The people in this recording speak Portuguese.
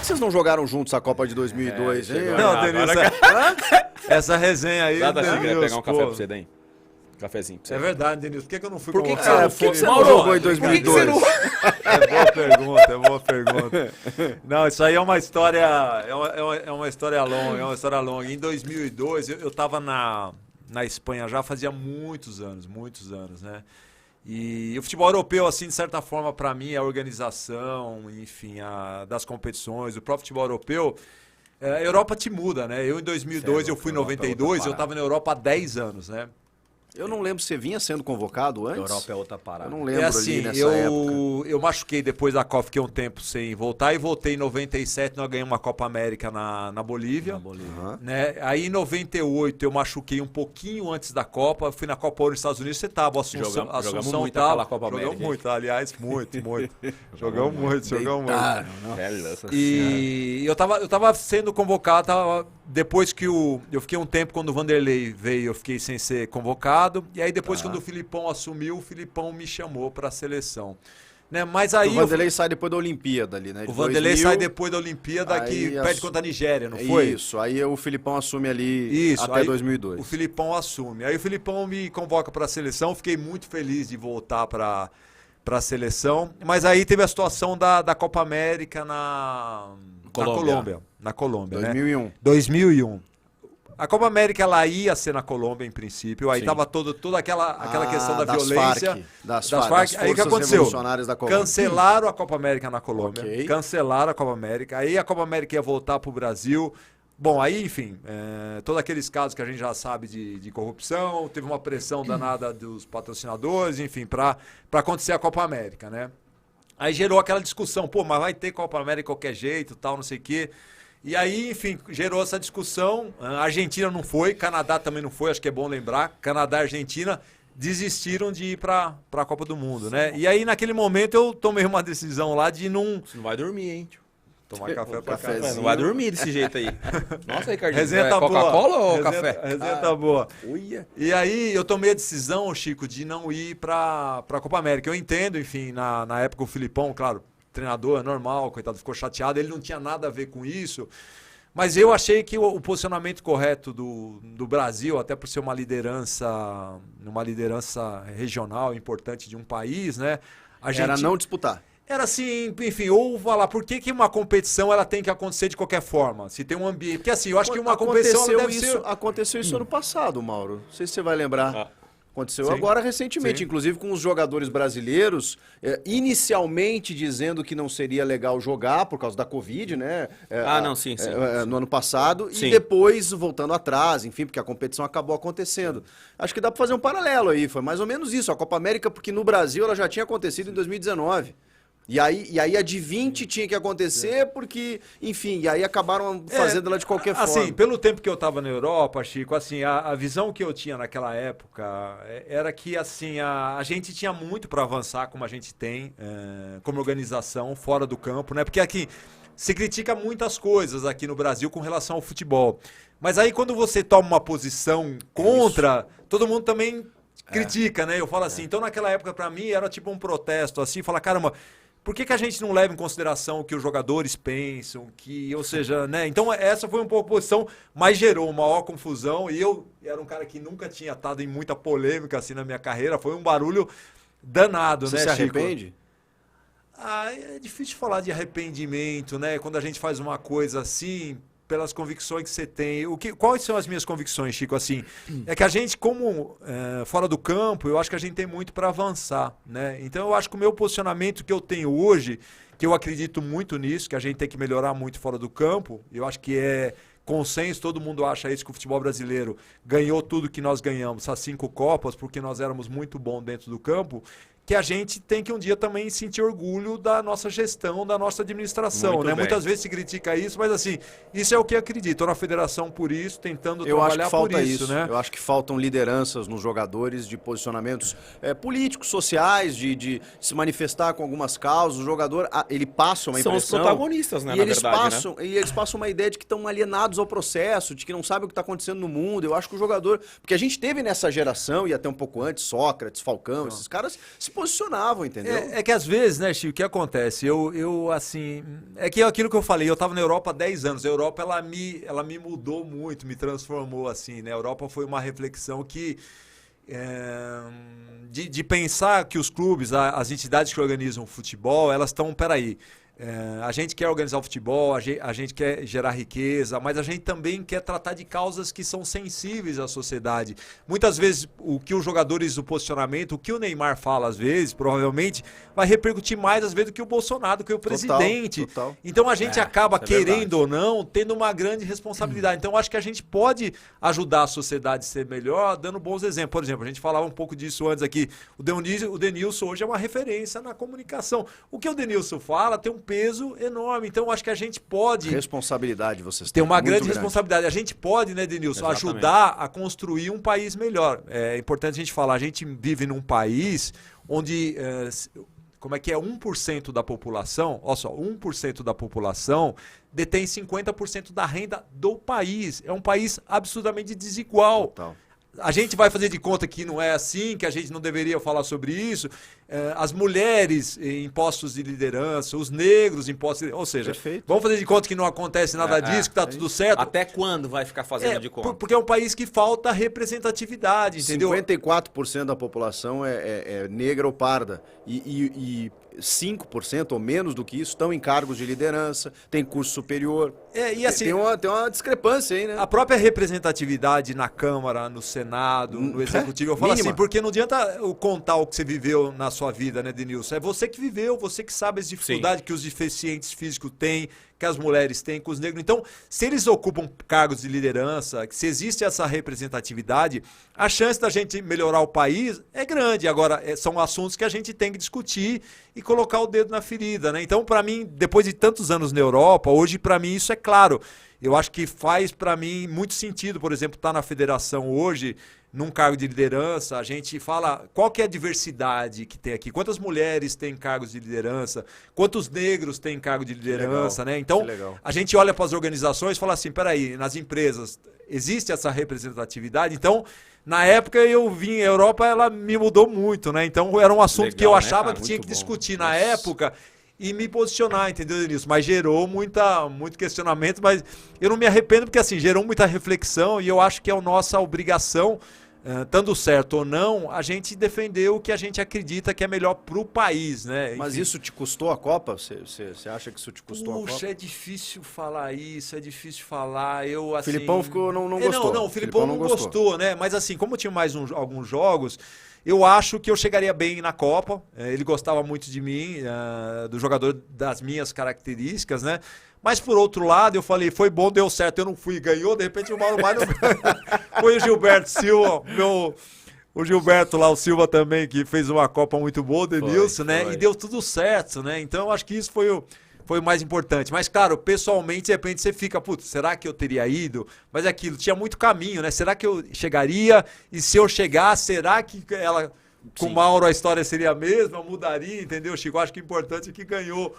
vocês não jogaram juntos a Copa de 2002, hein? Não, Denilson, essa resenha aí... Lá da Xícara, Denilson, pegar um café pra você daí. Cafezinho pra você. É verdade, Denilson. Por que eu não fui Por que convocado? você não jogou em 2002? É boa pergunta. Não, isso aí é uma história, é uma história longa. Em 2002, eu tava na Espanha já fazia muitos anos, né? E o futebol europeu, assim, de certa forma, para mim, a organização, enfim, das competições, o próprio futebol europeu, a Europa te muda, né? Eu, em 2002, eu fui em 92, eu estava na Europa há 10 anos, né? Eu não lembro se você vinha sendo convocado antes. Europa é outra parada. Eu não lembro assim, ali nessa época. Eu machuquei depois da Copa, fiquei um tempo sem voltar, e voltei em 97, nós ganhamos uma Copa América na Bolívia. Né? Aí em 98 eu machuquei um pouquinho antes da Copa, fui na Copa Ouro nos Estados Unidos, você tava, Jogamos muito tava, aquela Copa América. Jogamos muito, aliás, muito. Jogamos muito. Nossa E eu tava sendo convocado, depois que eu fiquei um tempo, quando o Vanderlei veio, eu fiquei sem ser convocado. E aí depois, quando o Filipão assumiu, o Filipão me chamou para a seleção. Né? Mas aí o Vanderlei sai depois da Olimpíada ali, né? O Vanderlei sai depois da Olimpíada, que perde contra a Nigéria, não foi? Isso, aí o Filipão assume ali até 2002. O Filipão assume. Aí o Filipão me convoca para a seleção, fiquei muito feliz de voltar para a seleção. Mas aí teve a situação da Copa América na Colômbia. Na Colômbia, 2001. Né? 2001. A Copa América, ela ia ser na Colômbia, em princípio. Aí tava toda aquela questão da violência. Das Farc. Aí o que aconteceu? Da Colômbia. Cancelaram a Copa América na Colômbia. Okay. Cancelaram a Copa América. Aí a Copa América ia voltar pro Brasil. Bom, aí, enfim, todos aqueles casos que a gente já sabe de corrupção, teve uma pressão danada dos patrocinadores, enfim, para acontecer a Copa América, né? Aí gerou aquela discussão, pô, mas vai ter Copa América de qualquer jeito, tal, não sei o quê. E aí, enfim, gerou essa discussão. A Argentina não foi, Canadá também não foi, acho que é bom lembrar. Canadá e Argentina desistiram de ir para a Copa do Mundo, né? E aí, naquele momento, eu tomei uma decisão lá de não... Você não vai dormir, hein, tio? Tomar café pra cá. Não vai dormir desse jeito aí. Nossa, Ricardinho, resenha tá Coca-Cola ou resenha, café? Resenha tá boa. Uia. E aí, eu tomei a decisão, Chico, de não ir para a Copa América. Eu entendo, enfim, na época o Filipão, claro, treinador, é normal, coitado, ficou chateado, ele não tinha nada a ver com isso, mas eu achei que o posicionamento correto do Brasil, até por ser uma liderança regional importante de um país, né? Era não disputar. Era assim, enfim, ou falar, por que uma competição ela tem que acontecer de qualquer forma? Se tem um ambiente... Porque assim, eu acho que uma competição ela deve ser... Aconteceu isso ano passado, Mauro. Não sei se você vai lembrar. Aconteceu Sim. agora recentemente, inclusive com os jogadores brasileiros, inicialmente dizendo que não seria legal jogar por causa da Covid, né? Sim. No ano passado, Sim. e depois voltando atrás, enfim, porque a competição acabou acontecendo. Acho que dá para fazer um paralelo aí, foi mais ou menos isso. A Copa América, porque no Brasil ela já tinha acontecido em 2019. E aí a de 20 tinha que acontecer porque, enfim, e aí acabaram fazendo ela de qualquer forma. Assim, pelo tempo que eu estava na Europa, Chico, assim, a visão que eu tinha naquela época era que, assim, a gente tinha muito para avançar como a gente tem, como organização, fora do campo, né? Porque aqui se critica muitas coisas aqui no Brasil com relação ao futebol. Mas aí quando você toma uma posição contra, todo mundo também critica, né? Eu falo assim, então naquela época para mim era tipo um protesto, assim, falar, caramba... Por que a gente não leva em consideração o que os jogadores pensam, ou seja, né? Então essa foi um pouco a posição, mas gerou maior confusão e eu era um cara que nunca tinha estado em muita polêmica assim na minha carreira, foi um barulho danado, Você né, se Chico? arrepende? É difícil falar de arrependimento, né? Quando a gente faz uma coisa assim, pelas convicções que você tem. Quais são as minhas convicções, Chico? Assim, é que a gente, como fora do campo, eu acho que a gente tem muito para avançar, né? Então eu acho que o meu posicionamento que eu tenho hoje, que eu acredito muito nisso, que a gente tem que melhorar muito fora do campo, eu acho que é consenso, todo mundo acha isso, que o futebol brasileiro ganhou tudo que nós ganhamos, as 5 Copas, porque nós éramos muito bons dentro do campo, que a gente tem que um dia também sentir orgulho da nossa gestão, da nossa administração, né? Muitas vezes se critica isso, mas assim, isso é o que eu acredito. Estou na federação por isso, tentando trabalhar por isso, né? Eu acho que faltam lideranças nos jogadores de posicionamentos políticos, sociais, de se manifestar com algumas causas. O jogador, ele passa uma impressão... São os protagonistas, né, e na eles verdade, passam, né? E eles passam uma ideia de que estão alienados ao processo, de que não sabem o que está acontecendo no mundo. Eu acho que o jogador... Porque a gente teve nessa geração, e até um pouco antes, Sócrates, Falcão, esses caras se posicionavam, entendeu? É que às vezes, né, Chico, o que acontece? Eu assim, é que aquilo que eu falei, eu estava na Europa há 10 anos. A Europa, ela me mudou muito, me transformou, assim, né? A Europa foi uma reflexão que... de pensar que os clubes, as entidades que organizam o futebol, elas estão, peraí, a gente quer organizar o futebol, a gente quer gerar riqueza, mas a gente também quer tratar de causas que são sensíveis à sociedade. Muitas vezes, o que os jogadores do posicionamento, o que o Neymar fala às vezes, provavelmente, vai repercutir mais às vezes do que o Bolsonaro, do que o presidente. Total. Então a gente acaba, isso é querendo verdade. ou não, tendo uma grande responsabilidade. Então acho que a gente pode ajudar a sociedade a ser melhor, dando bons exemplos. Por exemplo, a gente falava um pouco disso antes aqui. O Denilson hoje é uma referência na comunicação. O que o Denilson fala tem um peso enorme. Então, acho que a gente pode... Responsabilidade vocês Tem têm. uma muito grande responsabilidade. A gente pode, né, Denilson, Exatamente. ajudar a construir um país melhor. É importante a gente falar, a gente vive num país onde... como é que é? 1% da população, olha só, 1% da população detém 50% da renda do país. É um país absurdamente desigual. Total. A gente vai fazer de conta que não é assim, que a gente não deveria falar sobre isso. As mulheres em postos de liderança, os negros em postos de... Ou seja, Perfeito. vamos fazer de conta que não acontece nada disso, que está tudo certo. Até quando vai ficar fazendo de conta? Porque é um país que falta representatividade, entendeu? 54% da população é negra ou parda. E 5% ou menos do que isso estão em cargos de liderança, tem curso superior. E assim, tem uma discrepância aí, né? a própria representatividade na Câmara, no Senado, no Executivo, eu falo mínima. assim, porque não adianta eu contar o que você viveu na sua vida, né, Denilson? É você que viveu, você que sabe as dificuldades que os deficientes físicos têm, que as mulheres têm, que os negros... Então, se eles ocupam cargos de liderança, se existe essa representatividade, a chance da gente melhorar o país é grande. Agora, são assuntos que a gente tem que discutir e colocar o dedo na ferida, né? Então, para mim, depois de tantos anos na Europa, hoje, para mim, isso é claro. Eu acho que faz, para mim, muito sentido, por exemplo, estar na federação hoje, num cargo de liderança, a gente fala qual que é a diversidade que tem aqui, quantas mulheres têm cargos de liderança, quantos negros têm cargo de liderança, né? Então, a gente olha para as organizações e fala assim, peraí, nas empresas existe essa representatividade? Então, na época eu vim, a Europa, ela me mudou muito, né? Então, era um assunto que eu achava que tinha que discutir na época e me posicionar, entendeu, Denilson? Mas gerou muito questionamento, mas eu não me arrependo porque, assim, gerou muita reflexão e eu acho que é a nossa obrigação, estando certo ou não, a gente defender o que a gente acredita que é melhor para o país, né? Mas Enfim. isso te custou a Copa? Você acha que isso te custou a Copa? Puxa, é difícil falar isso, é difícil falar. Eu, assim... Filipão não gostou. Não, o Filipão não gostou, né? Mas assim, como tinha mais alguns jogos, eu acho que eu chegaria bem na Copa. Ele gostava muito de mim, do jogador das minhas características, né? Mas por outro lado, eu falei, foi bom, deu certo, eu não fui, ganhou, de repente o Mauro Maia não... Foi o Gilberto Silva, o Gilberto lá, o Silva também, que fez uma Copa muito boa, o Denilson, né? Foi. E deu tudo certo, né? Então eu acho que isso foi o mais importante. Mas, claro, pessoalmente, de repente você fica, putz, será que eu teria ido? Mas é aquilo, tinha muito caminho, né? Será que eu chegaria? E se eu chegar, será que ela... Com o Mauro a história seria a mesma? Mudaria, entendeu, Chico? Acho que o importante é que ganhou.